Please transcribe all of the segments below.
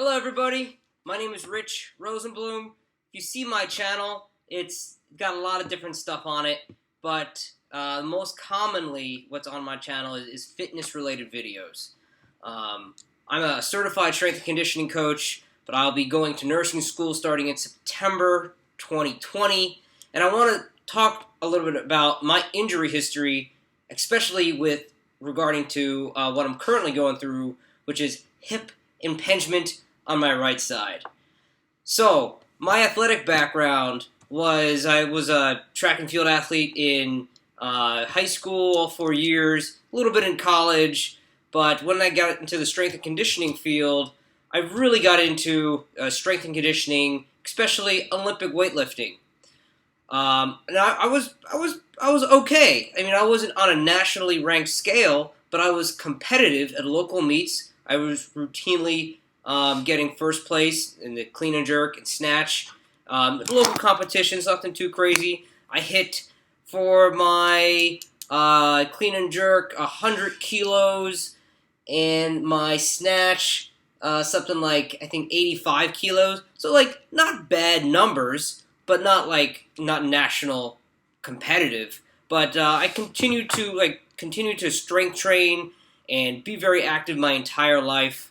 Hello everybody, my name is Rich Rosenblum. If you see my channel, it's got a lot of different stuff on it, but most commonly what's on my channel is fitness related videos. I'm a certified strength and conditioning coach, but I'll be going to nursing school starting in September 2020, and I want to talk a little bit about my injury history, especially with regarding to what I'm currently going through, which is hip impingement on my right side. So, my athletic background was I was a track and field athlete in high school, all 4 years, a little bit in college, but when I got into the strength and conditioning field, I really got into strength and conditioning, especially Olympic weightlifting. And I was okay. I mean, I wasn't on a nationally ranked scale, but I was competitive at local meets. I was routinely getting first place in the clean and jerk and snatch. Local competitions, nothing too crazy. I hit for my clean and jerk 100 kilos, and my snatch something like I think 85 kilos. So like not bad numbers, but not national competitive. But I continued to strength train and be very active my entire life.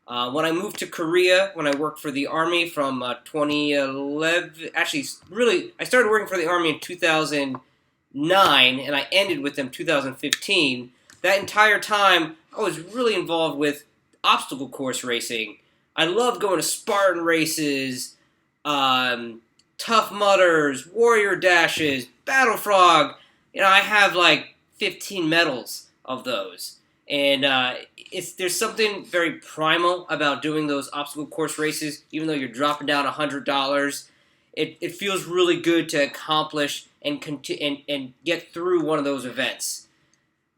When I moved to Korea, when I worked for the Army from 2011, actually, really, I started working for the Army in 2009, and I ended with them 2015. That entire time, I was really involved with obstacle course racing. I loved going to Spartan races, Tough Mudders, Warrior Dashes, Battle Frog. You know, I have like 15 medals of those. And there's something very primal about doing those obstacle course races, even though you're dropping down $100. It feels really good to accomplish and get through one of those events.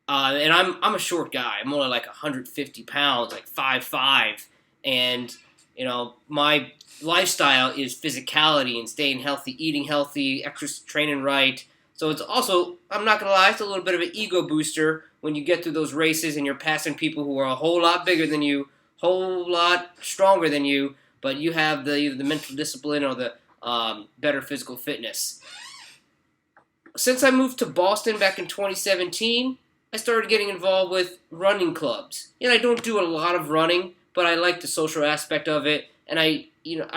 And I'm a short guy. I'm only like 150 pounds, like 5'5", and you know my lifestyle is physicality and staying healthy, eating healthy, exercise, training right. So it's also, I'm not gonna lie, it's a little bit of an ego booster when you get through those races and you're passing people who are a whole lot bigger than you, whole lot stronger than you, but you have either the mental discipline or the better physical fitness. Since I moved to Boston back in 2017, I started getting involved with running clubs. You know, I don't do a lot of running, but I like the social aspect of it, and I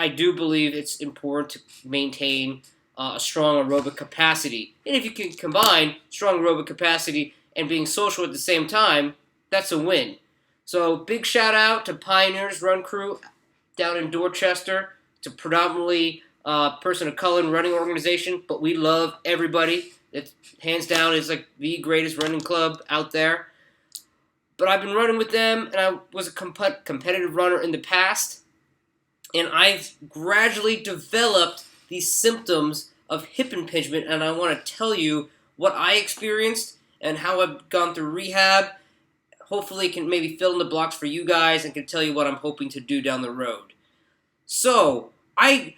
do believe it's important to maintain a strong aerobic capacity. And if you can combine strong aerobic capacity and being social at the same time, that's a win. So big shout out to Pioneers Run Crew down in Dorchester. It's a predominantly person of color running organization, but we love everybody. It's hands down is like the greatest running club out there. But I've been running with them, and I was a competitive runner in the past, and I've gradually developed these symptoms of hip impingement, and I want to tell you what I experienced and how I've gone through rehab. Hopefully it can maybe fill in the blocks for you guys and can tell you what I'm hoping to do down the road. So, it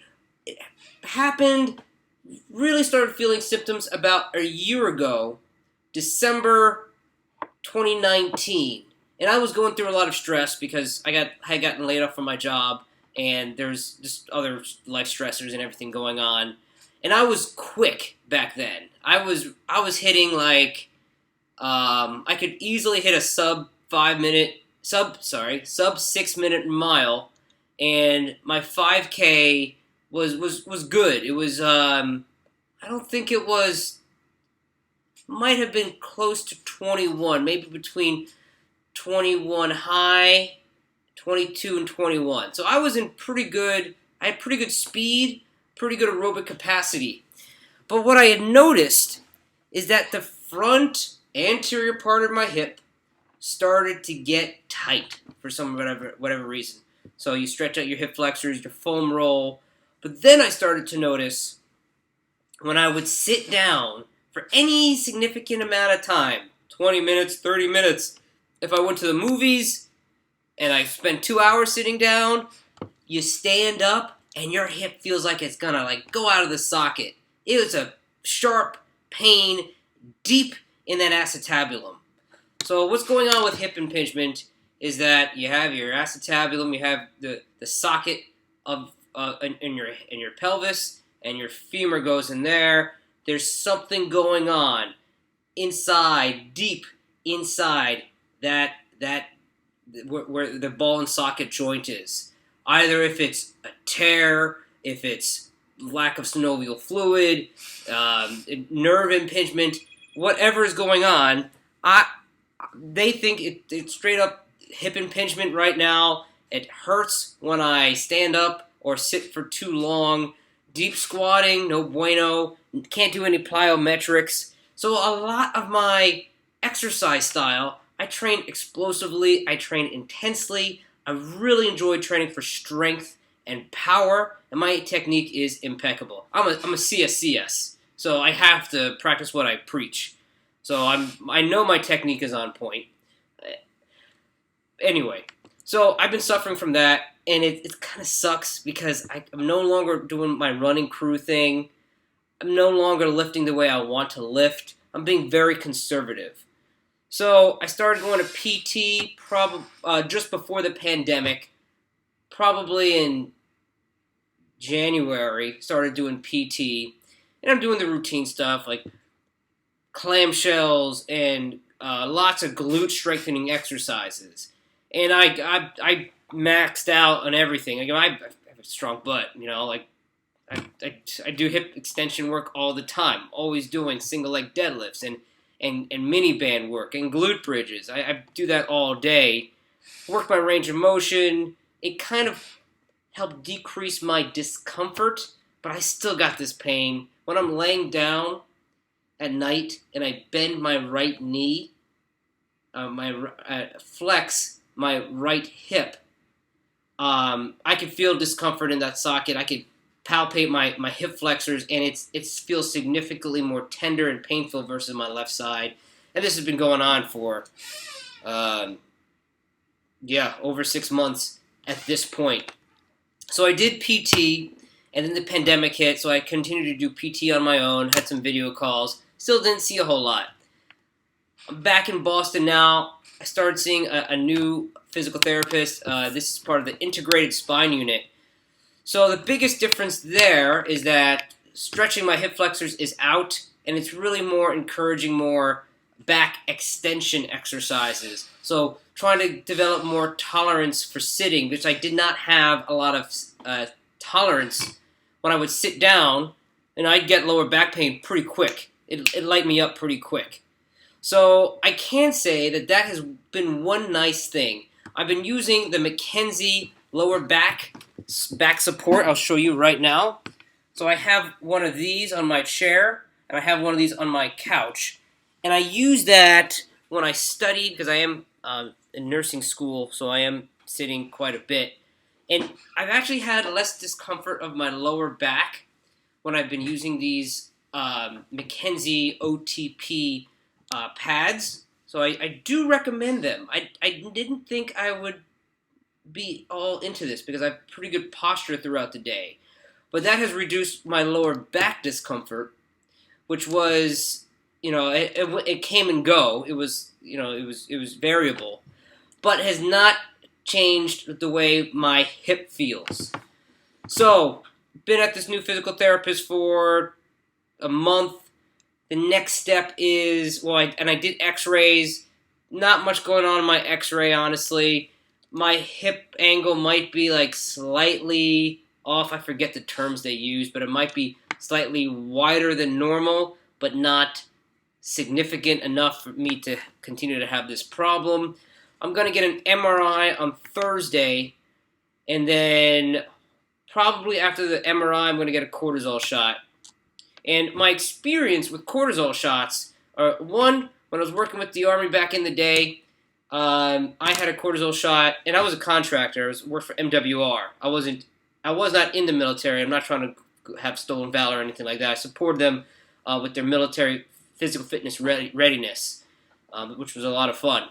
happened, really started feeling symptoms about a year ago, December 2019. And I was going through a lot of stress because I had gotten laid off from my job, and there's just other life stressors and everything going on. And I was quick back then. I was hitting like I could easily hit a sub 6 minute mile, and my 5K was good. It was I don't think it was, might have been close to 21, maybe between 21 high, 22 and 21. So I was in I had pretty good speed, pretty good aerobic capacity. But what I had noticed is that the front anterior part of my hip started to get tight for whatever reason. So you stretch out your hip flexors, your foam roll. But then I started to notice when I would sit down for any significant amount of time, 20 minutes, 30 minutes, if I went to the movies and I spent 2 hours sitting down, you stand up and your hip feels like it's gonna like go out of the socket. It was a sharp pain deep in that acetabulum. So what's going on with hip impingement is that you have your acetabulum, you have the socket of in your pelvis, and your femur goes in there. There's something going on inside, deep inside that where the ball and socket joint is. Either if it's a tear, if it's lack of synovial fluid, nerve impingement, whatever is going on, they think it's straight up hip impingement right now. It hurts when I stand up or sit for too long. Deep squatting, no bueno. Can't do any plyometrics. So a lot of my exercise style, I train explosively, I train intensely. I really enjoy training for strength and power, and my technique is impeccable. I'm a CSCS, so I have to practice what I preach. So I know my technique is on point. Anyway, so I've been suffering from that, and it kind of sucks because I'm no longer doing my running crew thing. I'm no longer lifting the way I want to lift. I'm being very conservative. So I started going to PT just before the pandemic, probably in January. Started doing PT, and I'm doing the routine stuff like clamshells and lots of glute strengthening exercises. And I maxed out on everything. I have a strong butt, like I do hip extension work all the time. Always doing single leg deadlifts and mini band work and glute bridges. I do that all day. Work my range of motion. It kind of helped decrease my discomfort, but I still got this pain. When I'm laying down at night and I bend my right knee, flex my right hip, I can feel discomfort in that socket. I can palpate my hip flexors, and it feels significantly more tender and painful versus my left side. And this has been going on for, over 6 months at this point. So I did PT, and then the pandemic hit, so I continued to do PT on my own, had some video calls, still didn't see a whole lot. I'm back in Boston now. I started seeing a new physical therapist. This is part of the integrated spine unit. So the biggest difference there is that stretching my hip flexors is out, and it's really more encouraging more back extension exercises. So trying to develop more tolerance for sitting, which I did not have a lot of tolerance when I would sit down, and I'd get lower back pain pretty quick. It light me up pretty quick. So I can say that has been one nice thing. I've been using the McKenzie lower back support. I'll show you right now. So I have one of these on my chair, and I have one of these on my couch. And I use that when I studied, because I am in nursing school, so I am sitting quite a bit. And I've actually had less discomfort of my lower back when I've been using these McKenzie OTP pads. So I do recommend them. I didn't think I would be all into this because I have pretty good posture throughout the day. But that has reduced my lower back discomfort, which was, it came and go. It was, it was variable, but has not changed the way my hip feels. So, been at this new physical therapist for a month. The next step is, I did x-rays. Not much going on in my x-ray, honestly. My hip angle might be slightly off. I forget the terms they use, but it might be slightly wider than normal, but not significant enough for me to continue to have this problem. I'm going to get an MRI on Thursday, and then probably after the MRI, I'm going to get a cortisol shot. And my experience with cortisol shots are, one, when I was working with the Army back in the day, I had a cortisol shot, and I was a contractor. I worked for MWR. I was not in the military. I'm not trying to have stolen valor or anything like that. I supported them with their military physical fitness readiness, which was a lot of fun.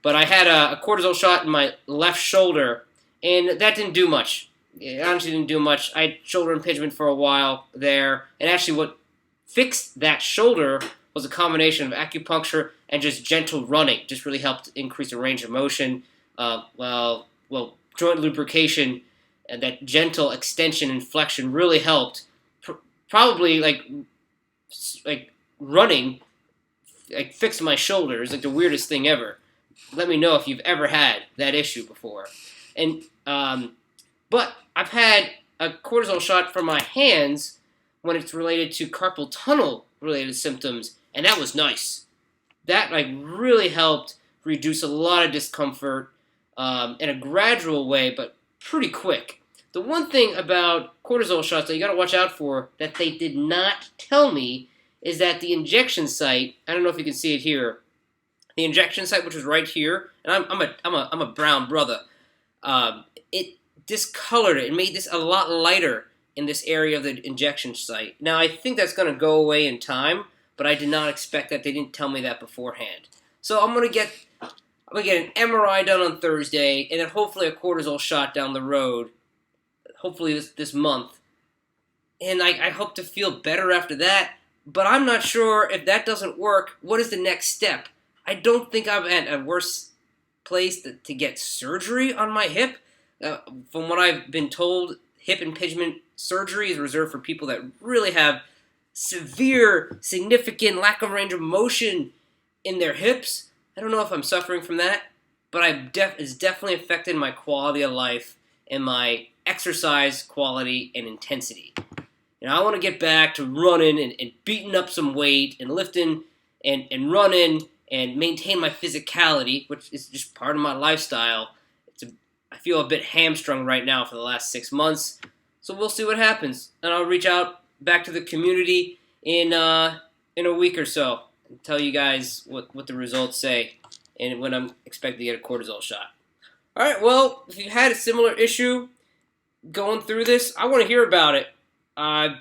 But I had a cortisol shot in my left shoulder, and that didn't do much. It honestly didn't do much. I had shoulder impingement for a while there, and actually what fixed that shoulder was a combination of acupuncture and just gentle running. Just really helped increase the range of motion. joint lubrication and that gentle extension and flexion really helped. Probably like running, like fixed my shoulders, like the weirdest thing ever. Let me know if you've ever had that issue before. And but I've had a cortisol shot for my hands when it's related to carpal tunnel related symptoms, and that was nice. That like really helped reduce a lot of discomfort in a gradual way, but pretty quick. The one thing about cortisol shots that you got to watch out for that they did not tell me is that the injection site. I don't know if you can see it here. The injection site, which was right here, and I'm a brown brother. It discolored it. It made this a lot lighter in this area of the injection site. Now I think that's going to go away in time, but I did not expect that. They didn't tell me that beforehand. So I'm gonna get an MRI done on Thursday, and then hopefully a cortisol shot down the road. Hopefully this month, and I hope to feel better after that. But I'm not sure if that doesn't work. What is the next step? I don't think I'm at a worse place to get surgery on my hip. From what I've been told, hip impingement surgery is reserved for people that really have severe, significant lack of range of motion in their hips. I don't know if I'm suffering from that, but it's definitely affected my quality of life and my exercise quality and intensity. I want to get back to running and beating up some weight and lifting and running and maintain my physicality, which is just part of my lifestyle. I feel a bit hamstrung right now for the last 6 months, so we'll see what happens. And I'll reach out back to the community in a week or so and tell you guys what the results say and when I'm expected to get a cortisol shot. All right, well, if you had a similar issue going through this, I want to hear about it. I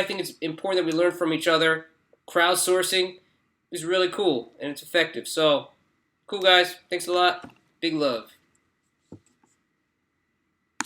think it's important that we learn from each other. Crowdsourcing is really cool, and it's effective. So, cool, guys. Thanks a lot. Big love.